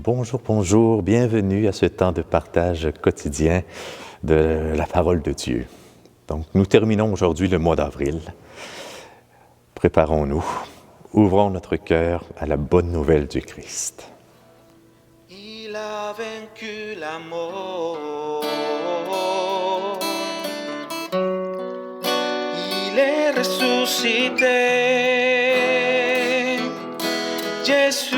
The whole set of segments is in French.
bonjour, bonjour, bienvenue à ce temps de partage quotidien de la parole de Dieu. Donc, nous terminons aujourd'hui le mois d'avril. Préparons-nous, ouvrons notre cœur à la bonne nouvelle du Christ. Il a vaincu la mort, il est ressuscité. Jésus,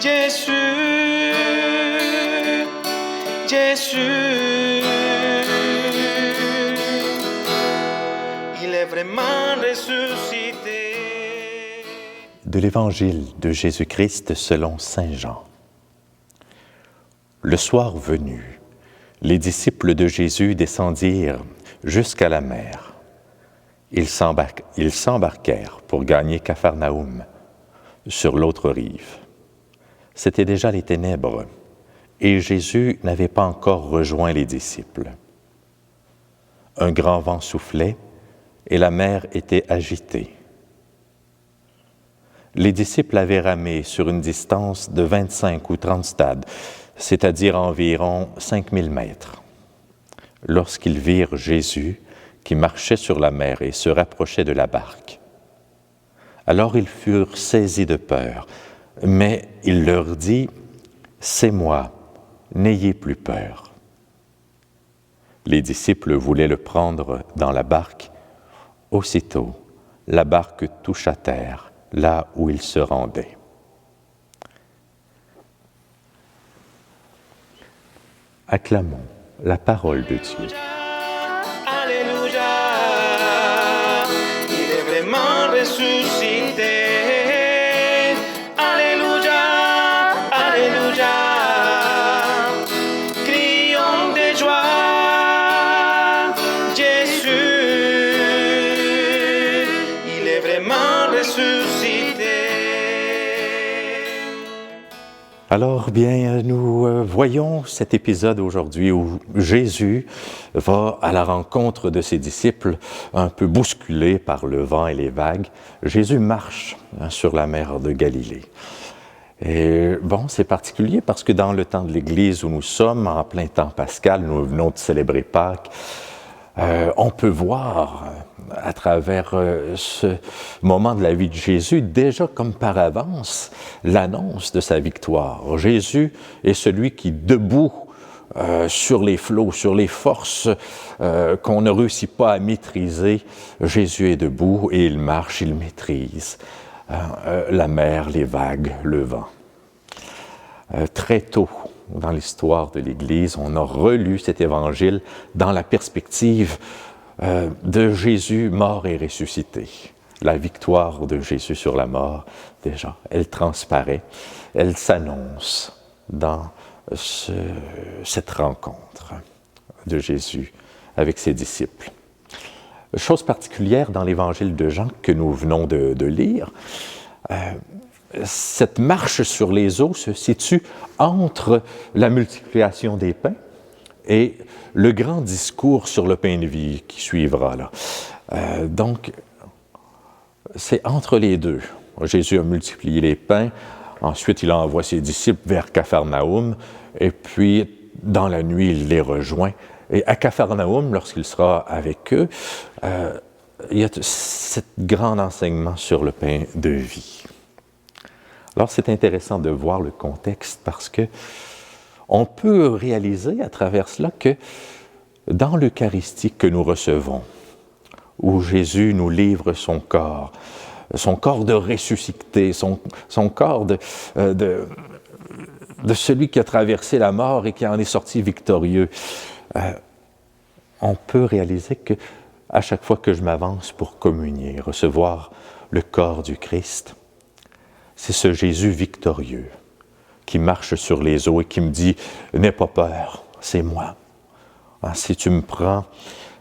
Jésus, Jésus, il est vraiment ressuscité. De l'Évangile de Jésus-Christ selon saint Jean. Le soir venu, les disciples de Jésus descendirent jusqu'à la mer. Ils s'embarquèrent pour gagner Capharnaüm, sur l'autre rive. C'étaient déjà les ténèbres, et Jésus n'avait pas encore rejoint les disciples. Un grand vent soufflait, et la mer était agitée. Les disciples avaient ramé sur une distance de 25 ou 30 stades, c'est-à-dire environ 5000 mètres. Lorsqu'ils virent Jésus qui marchait sur la mer et se rapprochait de la barque. Alors ils furent saisis de peur, mais il leur dit « C'est moi, n'ayez plus peur ». Les disciples voulaient le prendre dans la barque. Aussitôt, la barque toucha terre, là où il se rendait. Acclamons la parole de Dieu. Alléluia, il est vraiment ressuscité. Alléluia, Alléluia, crions de joie. Jésus, il est vraiment ressuscité. Alors bien, nous voyons cet épisode aujourd'hui où Jésus va à la rencontre de ses disciples, un peu bousculés par le vent et les vagues. Jésus marche sur la mer de Galilée. Et bon, c'est particulier parce que dans le temps de l'Église où nous sommes, en plein temps pascal, nous venons de célébrer Pâques, on peut voir à travers ce moment de la vie de Jésus, déjà comme par avance, l'annonce de sa victoire. Jésus est celui qui, debout sur les flots, sur les forces qu'on ne réussit pas à maîtriser, Jésus est debout et il marche, il maîtrise la mer, les vagues, le vent. Très tôt, dans l'histoire de l'Église, on a relu cet évangile dans la perspective de Jésus mort et ressuscité. La victoire de Jésus sur la mort, déjà, elle transparaît, elle s'annonce dans cette rencontre de Jésus avec ses disciples. Chose particulière dans l'évangile de Jean que nous venons de lire, cette marche sur les eaux se situe entre la multiplication des pains et le grand discours sur le pain de vie qui suivra là. Donc, c'est entre les deux. Jésus a multiplié les pains, ensuite il envoie ses disciples vers Capharnaüm, et puis dans la nuit il les rejoint. Et à Capharnaüm, lorsqu'il sera avec eux, il y a ce grand enseignement sur le pain de vie. Alors c'est intéressant de voir le contexte parce que on peut réaliser à travers cela que dans l'Eucharistie que nous recevons, où Jésus nous livre son corps de ressuscité, son corps de celui qui a traversé la mort et qui en est sorti victorieux, on peut réaliser que à chaque fois que je m'avance pour communier, recevoir le corps du Christ, c'est ce Jésus victorieux qui marche sur les eaux et qui me dit « N'aie pas peur, c'est moi. Si tu me prends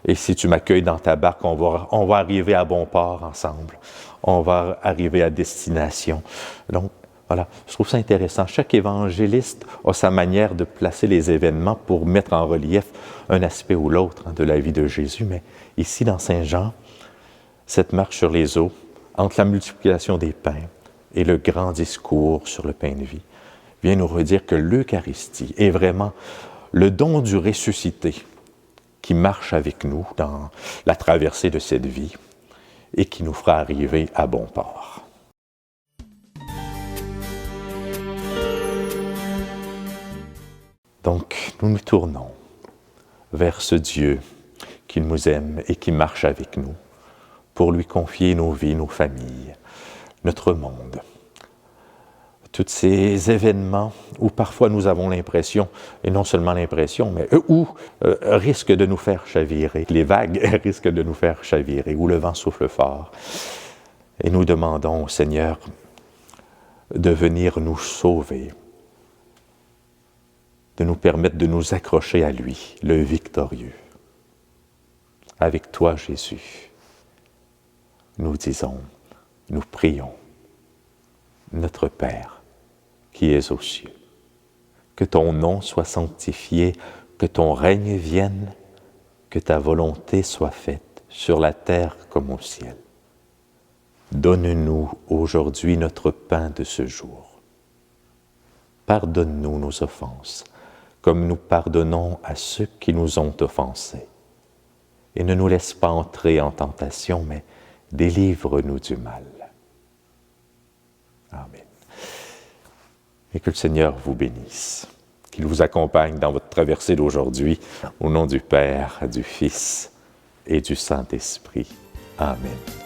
et si tu m'accueilles dans ta barque, on va arriver à bon port ensemble. On va arriver à destination. » Donc, voilà, je trouve ça intéressant. Chaque évangéliste a sa manière de placer les événements pour mettre en relief un aspect ou l'autre de la vie de Jésus. Mais ici, dans Saint Jean, cette marche sur les eaux, entre la multiplication des pains et le grand discours sur le pain de vie vient nous redire que l'Eucharistie est vraiment le don du ressuscité qui marche avec nous dans la traversée de cette vie et qui nous fera arriver à bon port. Donc, nous nous tournons vers ce Dieu qui nous aime et qui marche avec nous pour lui confier nos vies, nos familles, notre monde. Tous ces événements où parfois nous avons l'impression, et non seulement l'impression, mais où risquent de nous faire chavirer, les vagues risquent de nous faire chavirer, où le vent souffle fort. Et nous demandons au Seigneur de venir nous sauver, de nous permettre de nous accrocher à lui, le victorieux. Avec toi, Jésus, nous disons, nous prions, notre Père, qui es aux cieux, que ton nom soit sanctifié, que ton règne vienne, que ta volonté soit faite sur la terre comme au ciel. Donne-nous aujourd'hui notre pain de ce jour. Pardonne-nous nos offenses, comme nous pardonnons à ceux qui nous ont offensés. Et ne nous laisse pas entrer en tentation, mais délivre-nous du mal. Amen. Et que le Seigneur vous bénisse, qu'il vous accompagne dans votre traversée d'aujourd'hui, au nom du Père, du Fils et du Saint-Esprit. Amen.